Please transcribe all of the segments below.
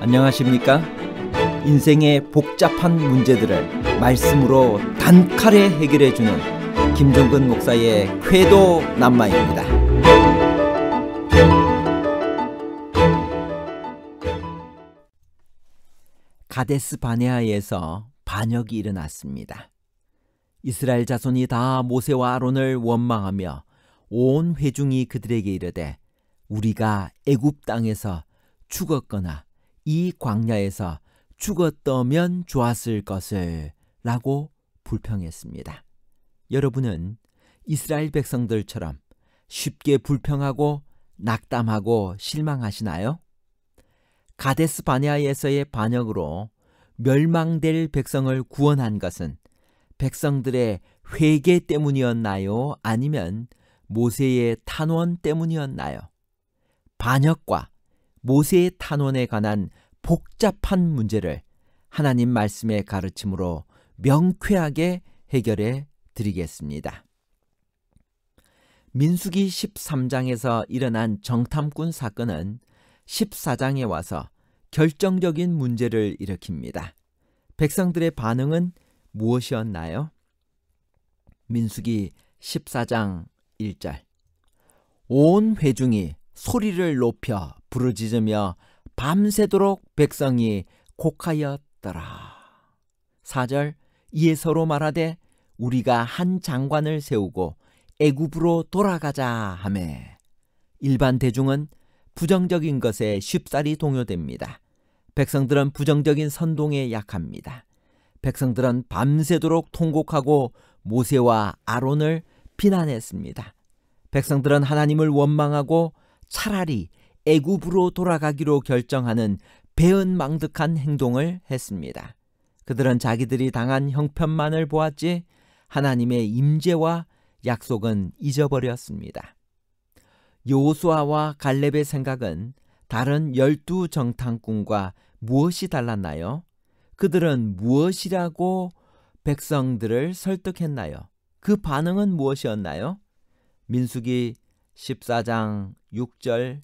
안녕하십니까? 인생의 복잡한 문제들을 말씀으로 단칼에 해결해주는 김종근 목사의 쾌도 남마입니다. 가데스 바네아에서 반역이 일어났습니다. 이스라엘 자손이 다 모세와 아론을 원망하며 온 회중이 그들에게 이르되 우리가 애굽 땅에서 죽었거나 이 광야에서 죽었더면 좋았을 것을 라고 불평했습니다. 여러분은 이스라엘 백성들처럼 쉽게 불평하고 낙담하고 실망하시나요? 가데스 바네아에서의 반역으로 멸망될 백성을 구원한 것은 백성들의 회개 때문이었나요? 아니면 모세의 탄원 때문이었나요? 반역과 모세의 탄원에 관한 복잡한 문제를 하나님 말씀의 가르침으로 명쾌하게 해결해 드리겠습니다. 민수기 13장에서 일어난 정탐꾼 사건은 14장에 와서 결정적인 문제를 일으킵니다. 백성들의 반응은 무엇이었나요? 민수기 14장 1절 온 회중이 소리를 높여 부르짖으며 밤새도록 백성이 곡하였더라. 4절 이에 서로 말하되 우리가 한 장관을 세우고 애굽으로 돌아가자 하매 일반 대중은 부정적인 것에 쉽사리 동요됩니다. 백성들은 부정적인 선동에 약합니다. 백성들은 밤새도록 통곡하고 모세와 아론을 비난했습니다. 백성들은 하나님을 원망하고 차라리 애굽으로 돌아가기로 결정하는 배은망덕한 행동을 했습니다. 그들은 자기들이 당한 형편만을 보았지 하나님의 임재와 약속은 잊어버렸습니다. 여호수아와 갈렙의 생각은 다른 12 정탐꾼과 무엇이 달랐나요? 그들은 무엇이라고 백성들을 설득했나요? 그 반응은 무엇이었나요? 민수기 14장 6절에서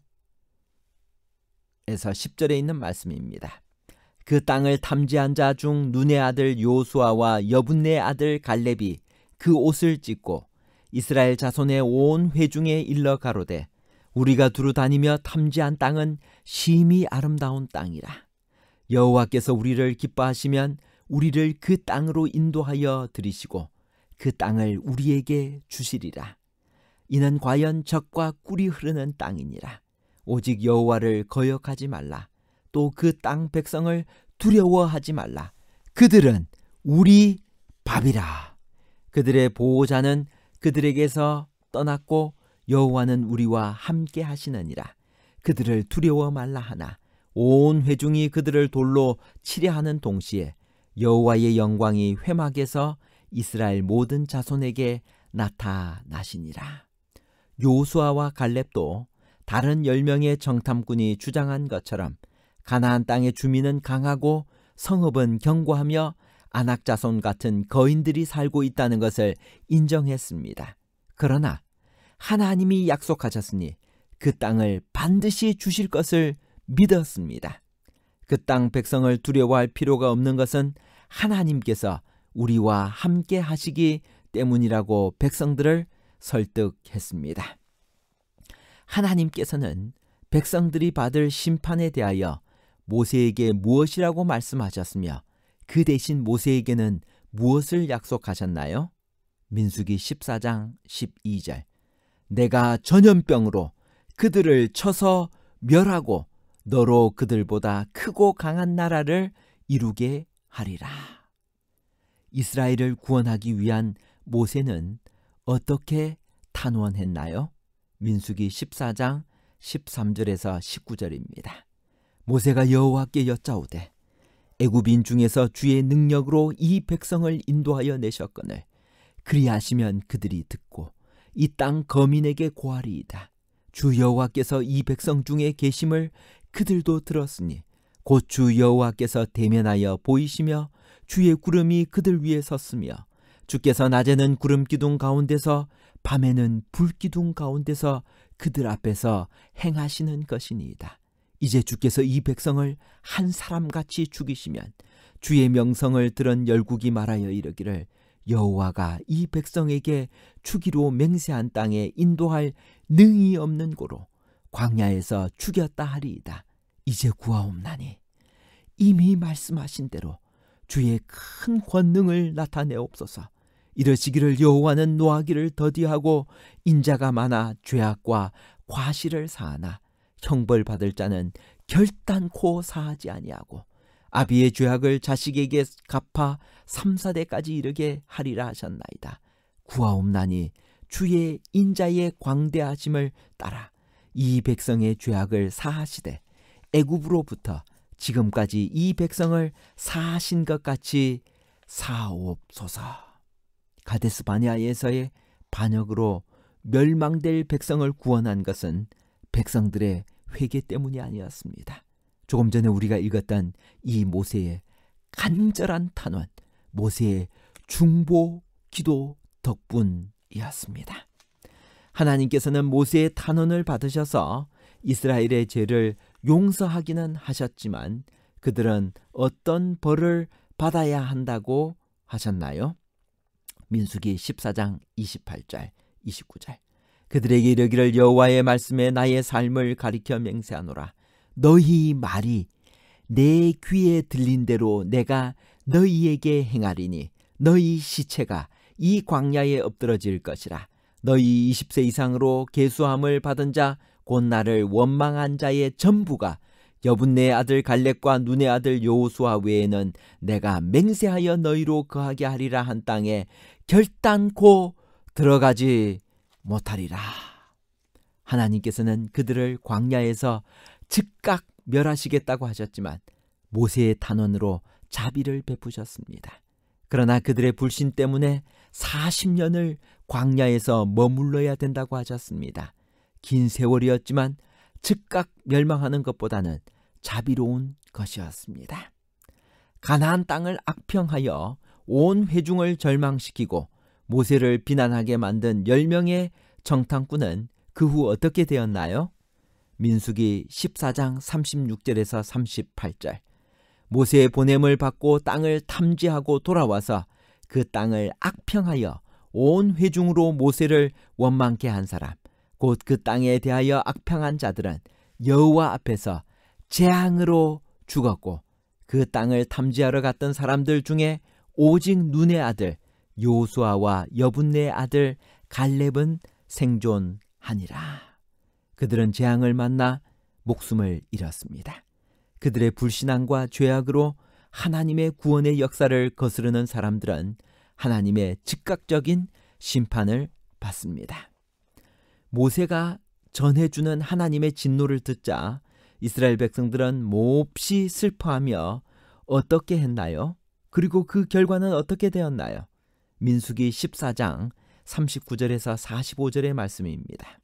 10절에 있는 말씀입니다. 그 땅을 탐지한 자 중 눈의 아들 여호수아와 여분네 아들 갈렙이 그 옷을 찢고 이스라엘 자손의 온 회중에 일러 가로되 우리가 두루 다니며 탐지한 땅은 심히 아름다운 땅이라. 여호와께서 우리를 기뻐하시면 우리를 그 땅으로 인도하여 들이시고 그 땅을 우리에게 주시리라. 이는 과연 젖과 꿀이 흐르는 땅이니라. 오직 여호와를 거역하지 말라. 또 그 땅 백성을 두려워하지 말라. 그들은 우리 밥이라. 그들의 보호자는 그들에게서 떠났고 여호와는 우리와 함께 하시느니라. 그들을 두려워 말라 하나 온 회중이 그들을 돌로 치려 하는 동시에 여호와의 영광이 회막에서 이스라엘 모든 자손에게 나타나시니라. 여호수아와 갈렙도 다른 10명의 정탐꾼이 주장한 것처럼 가나안 땅의 주민은 강하고 성읍은 견고하며 아낙 자손 같은 거인들이 살고 있다는 것을 인정했습니다. 그러나 하나님이 약속하셨으니 그 땅을 반드시 주실 것을 믿었습니다. 그 땅 백성을 두려워할 필요가 없는 것은 하나님께서 우리와 함께 하시기 때문이라고 백성들을 설득했습니다. 하나님께서는 백성들이 받을 심판에 대하여 모세에게 무엇이라고 말씀하셨으며 그 대신 모세에게는 무엇을 약속하셨나요? 민수기 14장 12절 내가 전염병으로 그들을 쳐서 멸하고 너로 그들보다 크고 강한 나라를 이루게 하리라. 이스라엘을 구원하기 위한 모세는 어떻게 탄원했나요? 민수기 14장 13절에서 19절입니다. 모세가 여호와께 여짜오되 애굽인 중에서 주의 능력으로 이 백성을 인도하여 내셨거늘 그리하시면 그들이 듣고 이 땅 거민에게 고하리이다. 주 여호와께서 이 백성 중에 계심을 그들도 들었으니 곧 주 여호와께서 대면하여 보이시며 주의 구름이 그들 위에 섰으며 주께서 낮에는 구름 기둥 가운데서 밤에는 불 기둥 가운데서 그들 앞에서 행하시는 것이니이다. 이제 주께서 이 백성을 한 사람같이 죽이시면 주의 명성을 들은 열국이 말하여 이르기를 여호와가 이 백성에게 주기로 맹세한 땅에 인도할 능히 없는 고로 광야에서 죽였다 하리이다. 이제 구하옵나니 이미 말씀하신 대로 주의 큰 권능을 나타내옵소서. 이러시기를 여호와는 노하기를 더디하고 인자가 많아 죄악과 과실을 사하나 형벌받을 자는 결단코 사하지 아니하고 아비의 죄악을 자식에게 갚아 3, 4대까지 이르게 하리라 하셨나이다. 구하옵나니 주의 인자의 광대하심을 따라 이 백성의 죄악을 사하시되 애굽으로부터 지금까지 이 백성을 사하신 것 같이 사옵소서. 가데스 바네아에서의 반역으로 멸망될 백성을 구원한 것은 백성들의 회개 때문이 아니었습니다. 조금 전에 우리가 읽었던 이 모세의 간절한 탄원, 모세의 중보 기도 덕분이었습니다. 하나님께서는 모세의 탄원을 받으셔서 이스라엘의 죄를 용서하기는 하셨지만 그들은 어떤 벌을 받아야 한다고 하셨나요? 민수기 14장 28절 29절 그들에게 이르기를 여호와의 말씀에 나의 삶을 가리켜 맹세하노라. 너희 말이 내 귀에 들린 대로 내가 너희에게 행하리니 너희 시체가 이 광야에 엎드러질 것이라. 너희 20세 이상으로 계수함을 받은 자 곧 나를 원망한 자의 전부가 여분네 아들 갈렙과 눈의 아들 여호수아 외에는 내가 맹세하여 너희로 거하게 하리라 한 땅에 결단코 들어가지 못하리라. 하나님께서는 그들을 광야에서 즉각 멸하시겠다고 하셨지만 모세의 탄원으로 자비를 베푸셨습니다. 그러나 그들의 불신 때문에 40년을 광야에서 머물러야 된다고 하셨습니다. 긴 세월이었지만 즉각 멸망하는 것보다는 자비로운 것이었습니다. 가나안 땅을 악평하여 온 회중을 절망시키고 모세를 비난하게 만든 10명의 정탐꾼은 그 후 어떻게 되었나요? 민수기 14장 36절에서 38절 모세의 보냄을 받고 땅을 탐지하고 돌아와서 그 땅을 악평하여 온 회중으로 모세를 원망케 한 사람, 곧 그 땅에 대하여 악평한 자들은 여호와 앞에서 재앙으로 죽었고 그 땅을 탐지하러 갔던 사람들 중에 오직 눈의 아들 여호수아와 여분네 아들 갈렙은 생존하니라. 그들은 재앙을 만나 목숨을 잃었습니다. 그들의 불신앙과 죄악으로 하나님의 구원의 역사를 거스르는 사람들은 하나님의 즉각적인 심판을 받습니다. 모세가 전해주는 하나님의 진노를 듣자 이스라엘 백성들은 몹시 슬퍼하며 어떻게 했나요? 그리고 그 결과는 어떻게 되었나요? 민수기 14장 39절에서 45절의 말씀입니다.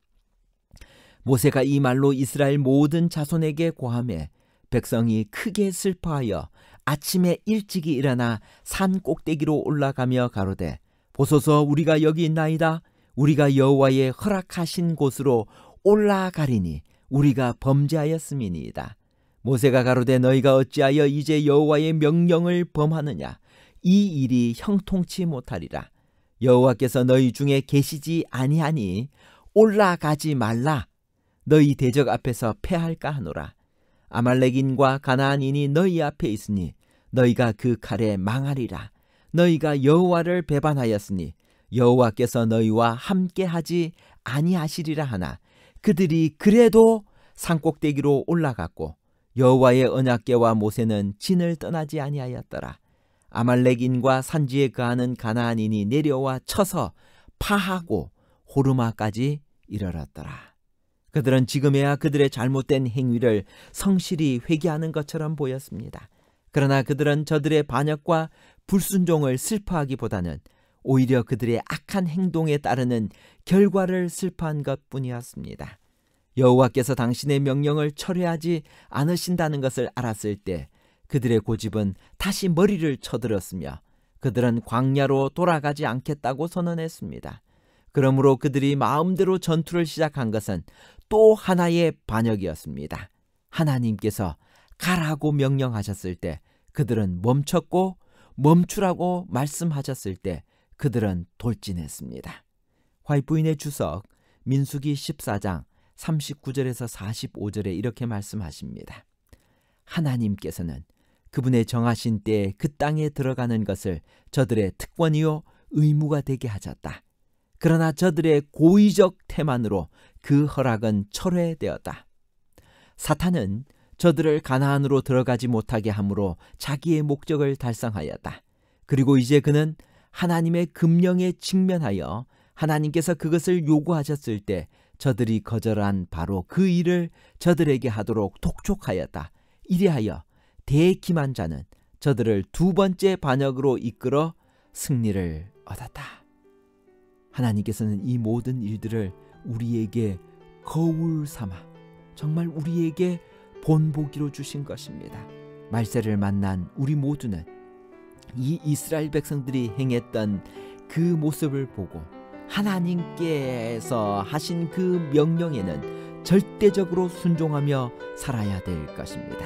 모세가 이 말로 이스라엘 모든 자손에게 고하매 백성이 크게 슬퍼하여 아침에 일찍이 일어나 산 꼭대기로 올라가며 가로되 보소서 우리가 여기 있나이다. 우리가 여호와의 허락하신 곳으로 올라가리니 우리가 범죄하였음이니이다. 모세가 가로되 너희가 어찌하여 이제 여호와의 명령을 범하느냐. 이 일이 형통치 못하리라. 여호와께서 너희 중에 계시지 아니하니 올라가지 말라. 너희 대적 앞에서 패할까 하노라. 아말렉인과 가나안인이 너희 앞에 있으니 너희가 그 칼에 망하리라. 너희가 여호와를 배반하였으니 여호와께서 너희와 함께하지 아니하시리라 하나 그들이 그래도 산꼭대기로 올라갔고 여호와의 언약궤와 모세는 진을 떠나지 아니하였더라. 아말렉인과 산지에 거하는 가나안인이 내려와 쳐서 파하고 호르마까지 이르렀더라. 그들은 지금에야 그들의 잘못된 행위를 성실히 회개하는 것처럼 보였습니다. 그러나 그들은 저들의 반역과 불순종을 슬퍼하기보다는 오히려 그들의 악한 행동에 따르는 결과를 슬퍼한 것뿐이었습니다. 여호와께서 당신의 명령을 철회하지 않으신다는 것을 알았을 때 그들의 고집은 다시 머리를 쳐들었으며 그들은 광야로 돌아가지 않겠다고 선언했습니다. 그러므로 그들이 마음대로 전투를 시작한 것은 또 하나의 반역이었습니다. 하나님께서 가라고 명령하셨을 때 그들은 멈췄고 멈추라고 말씀하셨을 때 그들은 돌진했습니다. 화이트부인의 주석 민수기 14장 39절에서 45절에 이렇게 말씀하십니다. 하나님께서는 그분의 정하신 때에 그 땅에 들어가는 것을 저들의 특권이요 의무가 되게 하셨다. 그러나 저들의 고의적 태만으로 그 허락은 철회되었다. 사탄은 저들을 가나안으로 들어가지 못하게 함으로 자기의 목적을 달성하였다. 그리고 이제 그는 하나님의 금령에 직면하여 하나님께서 그것을 요구하셨을 때 저들이 거절한 바로 그 일을 저들에게 하도록 독촉하였다. 이리하여 대기만자는 저들을 두 번째 반역으로 이끌어 승리를 얻었다. 하나님께서는 이 모든 일들을 우리에게 거울 삼아 정말 우리에게 본보기로 주신 것입니다. 말세를 만난 우리 모두는 이 이스라엘 백성들이 행했던 그 모습을 보고 하나님께서 하신 그 명령에는 절대적으로 순종하며 살아야 될 것입니다.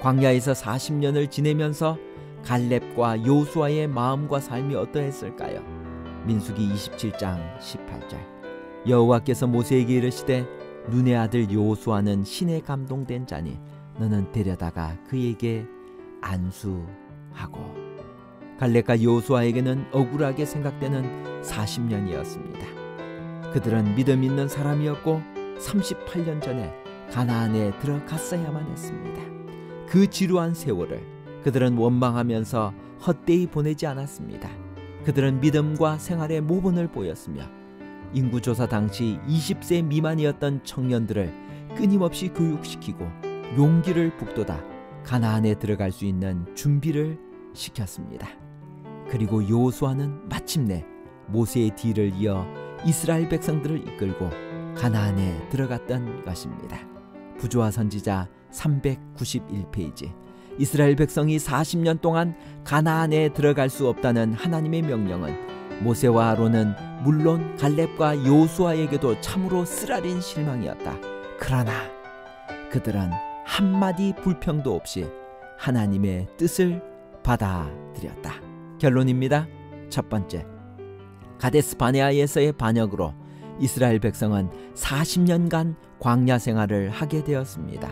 광야에서 40년을 지내면서 갈렙과 요수아의 마음과 삶이 어떠했을까요? 민수기 27장 18절 여호와께서 모세에게 이르시되 눈의 아들 요수아는 신에 감동된 자니 너는 데려다가 그에게 안수하고. 갈렙과 요수아에게는 억울하게 생각되는 40년이었습니다. 그들은 믿음 있는 사람이었고 38년 전에 가나안에 들어갔어야만 했습니다. 그 지루한 세월을 그들은 원망하면서 헛되이 보내지 않았습니다. 그들은 믿음과 생활의 모본을 보였으며 인구조사 당시 20세 미만이었던 청년들을 끊임없이 교육시키고 용기를 북돋아 가나안에 들어갈 수 있는 준비를 시켰습니다. 그리고 여호수아는 마침내 모세의 뒤를 이어 이스라엘 백성들을 이끌고 가나안에 들어갔던 것입니다. 부조화 선지자 391페이지. 이스라엘 백성이 40년 동안 가나안에 들어갈 수 없다는 하나님의 명령은 모세와 아론은 물론 갈렙과 여호수아에게도 참으로 쓰라린 실망이었다. 그러나 그들은 한마디 불평도 없이 하나님의 뜻을 받아들였다. 결론입니다. 첫 번째, 가데스 바네아에서의 반역으로 이스라엘 백성은 40년간 광야 생활을 하게 되었습니다.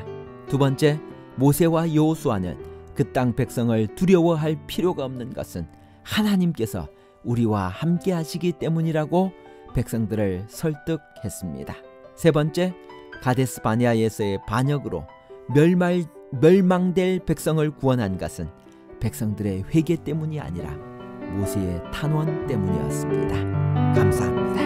두 번째, 모세와 여호수아는 그 땅 백성을 두려워할 필요가 없는 것은 하나님께서 우리와 함께 하시기 때문이라고 백성들을 설득했습니다. 세 번째, 가데스 바네아에서의 반역으로 멸망될 백성을 구원한 것은 백성들의 회개 때문이 아니라 모세의 탄원 때문이었습니다. 감사합니다.